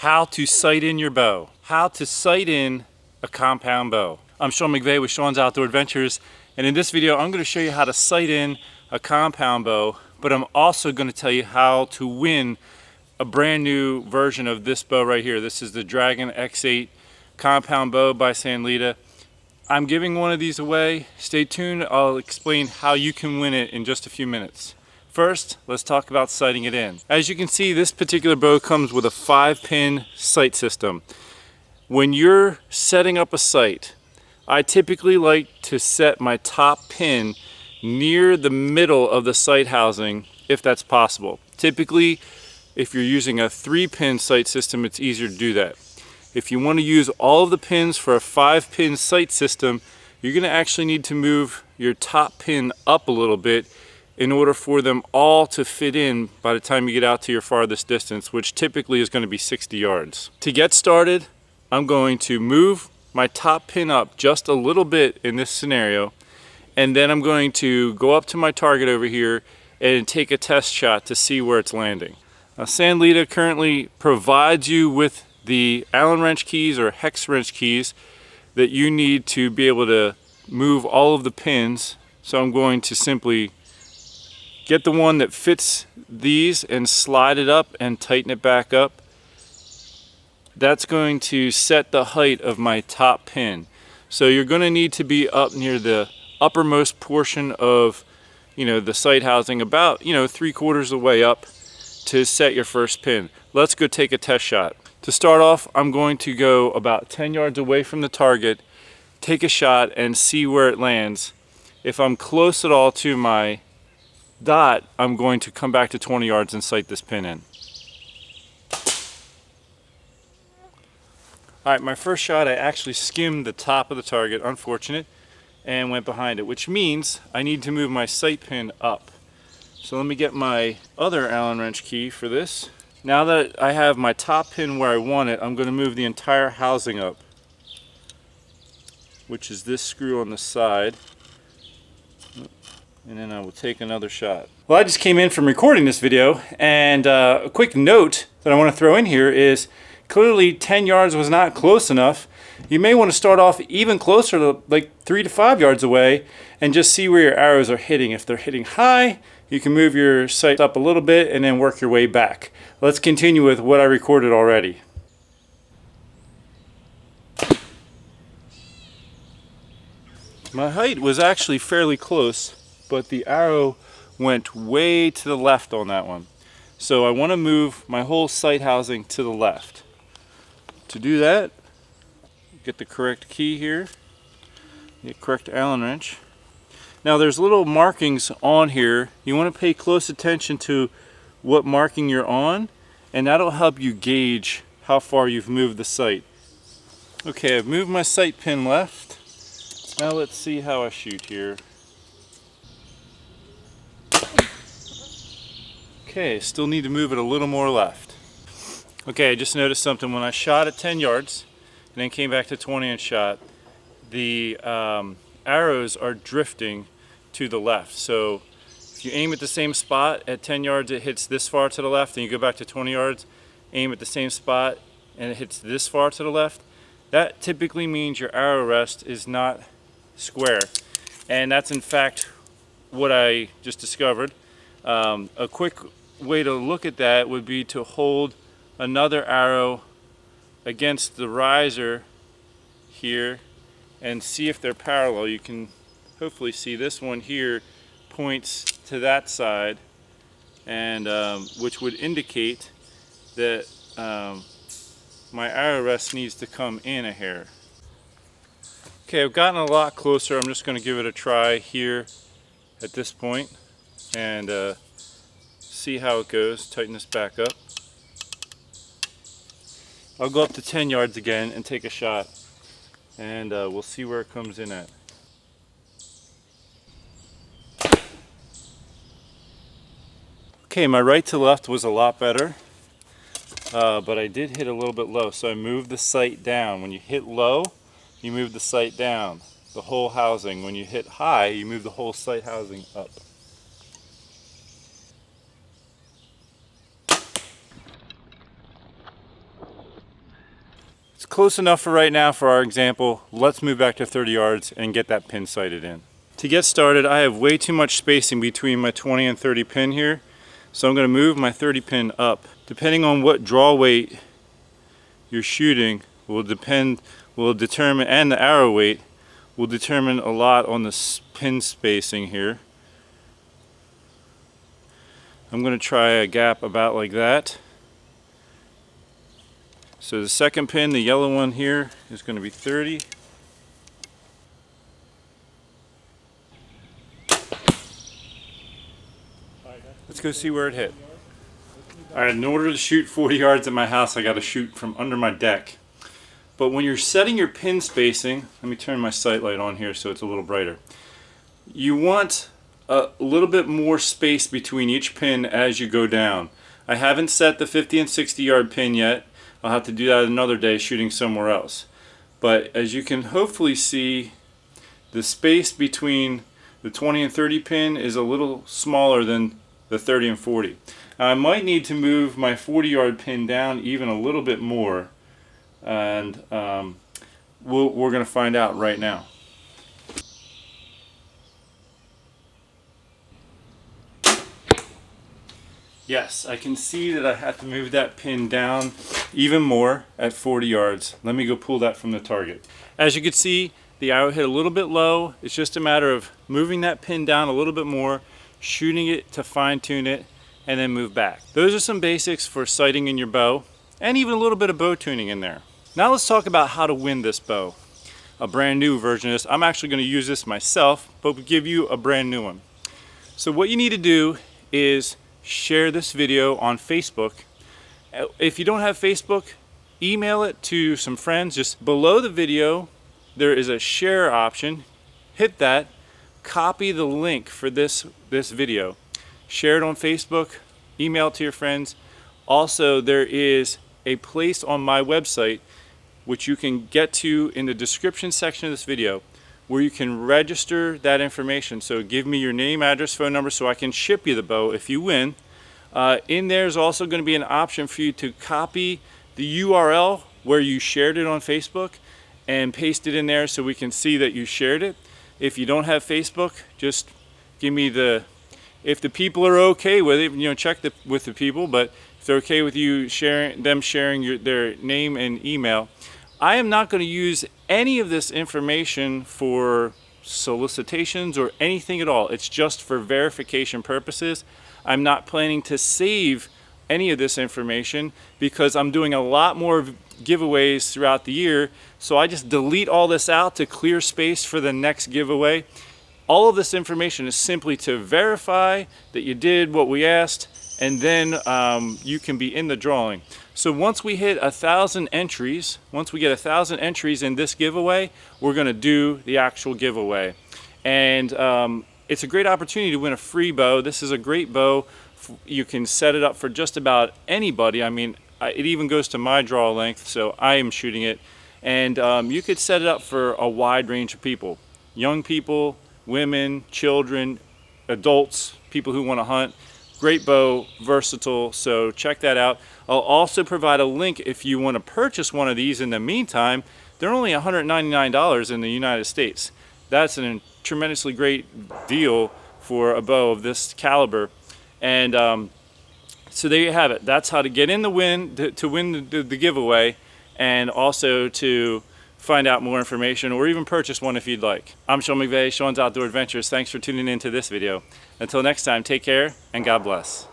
How to sight in your bow. How to sight in a compound bow. I'm Sean McVeigh with Sean's Outdoor Adventures, and in this video I'm going to show you how to sight in a compound bow, but I'm also going to tell you how to win a brand new version of this bow right here. This is the Dragon X8 compound bow by Sanlita. I'm giving one of these away. Stay tuned, I'll explain how you can win it in just a few minutes. First, let's talk about sighting it in. As you can see, this particular bow comes with a 5-pin sight system. When you're setting up a sight, I typically like to set my top pin near the middle of the sight housing if that's possible. Typically, if you're using a 3-pin sight system, it's easier to do that. If you want to use all of the pins for a 5-pin sight system, you're going to actually need to move your top pin up a little bit in order for them all to fit in by the time you get out to your farthest distance, which typically is going to be 60 yards. To get started, I'm going to move my top pin up just a little bit in this scenario, and then I'm going to go up to my target over here and take a test shot to see where it's landing. Now, Sanlita currently provides you with the Allen wrench keys or hex wrench keys that you need to be able to move all of the pins. So I'm going to simply get the one that fits these and slide it up and tighten it back up. That's going to set the height of my top pin. So you're going to need to be up near the uppermost portion of, the sight housing, about, 3/4 of the way up to set your first pin. Let's go take a test shot. To start off, I'm going to go about 10 yards away from the target, take a shot and see where it lands. If I'm close at all to my dot, I'm going to come back to 20 yards and sight this pin in. Alright, my first shot, I actually skimmed the top of the target, unfortunate, and went behind it, which means I need to move my sight pin up. So let me get my other Allen wrench key for this. Now that I have my top pin where I want it, I'm going to move the entire housing up, which is this screw on the side. And then I will take another shot. Well, I just came in from recording this video, and a quick note that I want to throw in here is clearly 10 yards was not close enough. You may want to start off even closer, to like 3 to 5 yards away, and just see where your arrows are hitting. If they're hitting high, you can move your sight up a little bit and then work your way back. Let's continue with what I recorded already. My height was actually fairly close, but the arrow went way to the left on that one. So I want to move my whole sight housing to the left. To do that, get the correct key here, the correct Allen wrench. Now there's little markings on here. You want to pay close attention to what marking you're on, and that'll help you gauge how far you've moved the sight. Okay, I've moved my sight pin left. Now let's see how I shoot here. Okay, still need to move it a little more left. Okay, I just noticed something. When I shot at 10 yards and then came back to 20 and shot, the arrows are drifting to the left. So if you aim at the same spot at 10 yards, it hits this far to the left, and you go back to 20 yards, aim at the same spot, and it hits this far to the left. That typically means your arrow rest is not square. And that's in fact what I just discovered. A quick way to look at that would be to hold another arrow against the riser here and see if they're parallel. You can hopefully see this one here points to that side, and which would indicate that my arrow rest needs to come in a hair. Okay, I've gotten a lot closer. I'm just going to give it a try here at this point and see how it goes. Tighten this back up. I'll go up to 10 yards again and take a shot, and we'll see where it comes in at. Okay, my right to left was a lot better, but I did hit a little bit low, so I moved the sight down. When you hit low, you move the sight down, the whole housing. When you hit high, you move the whole sight housing up. It's close enough for right now for our example. Let's move back to 30 yards and get that pin sighted in. To get started, I have way too much spacing between my 20 and 30 pin here. So I'm going to move my 30 pin up. Depending on what draw weight you're shooting will determine, and the arrow weight will determine a lot on the pin spacing here. I'm going to try a gap about like that. So the second pin, the yellow one here, is going to be 30. Let's go see where it hit. Alright, in order to shoot 40 yards at my house, I got to shoot from under my deck. But when you're setting your pin spacing, let me turn my sight light on here so it's a little brighter. You want a little bit more space between each pin as you go down. I haven't set the 50 and 60 yard pin yet. I'll have to do that another day shooting somewhere else. But as you can hopefully see, the space between the 20 and 30 pin is a little smaller than the 30 and 40. Now, I might need to move my 40 yard pin down even a little bit more, and we're going to find out right now. Yes, I can see that I have to move that pin down even more at 40 yards. Let me go pull that from the target. As you can see, the arrow hit a little bit low. It's just a matter of moving that pin down a little bit more, shooting it to fine tune it, and then move back. Those are some basics for sighting in your bow, and even a little bit of bow tuning in there. Now let's talk about how to win this bow. A brand new version of this. I'm actually going to use this myself, but we'll give you a brand new one. So what you need to do is share this video on Facebook. If you don't have Facebook, email it to some friends. Just below the video, there is a share option. Hit that, copy the link for this video. Share it on Facebook, email it to your friends. Also, there is a place on my website which you can get to in the description section of this video where you can register that information. So give me your name, address, phone number so I can ship you the bow if you win. In there is also going to be an option for you to copy the URL where you shared it on Facebook and paste it in there so we can see that you shared it. If you don't have Facebook, just give me if the people are okay with it, check with the people, but if they're okay with you sharing their name and email. I am not going to use any of this information for solicitations or anything at all. It's just for verification purposes. I'm not planning to save any of this information because I'm doing a lot more giveaways throughout the year. So I just delete all this out to clear space for the next giveaway. All of this information is simply to verify that you did what we asked, and then you can be in the drawing. So once we hit 1,000 entries, once we get 1,000 entries in this giveaway, we're going to do the actual giveaway. And it's a great opportunity to win a free bow. This is a great bow. You can set it up for just about anybody. I mean, it even goes to my draw length, so I am shooting it. And you could set it up for a wide range of people. Young people, women, children, adults, people who want to hunt. Great bow, versatile, so check that out. I'll also provide a link if you want to purchase one of these in the meantime. They're only $199 in the United States. That's a tremendously great deal for a bow of this caliber. And so there you have it. That's how to get in the win, to win the giveaway, and also to find out more information or even purchase one if you'd like. I'm Sean McVeigh, Sean's Outdoor Adventures. Thanks for tuning in to this video. Until next time, take care and God bless.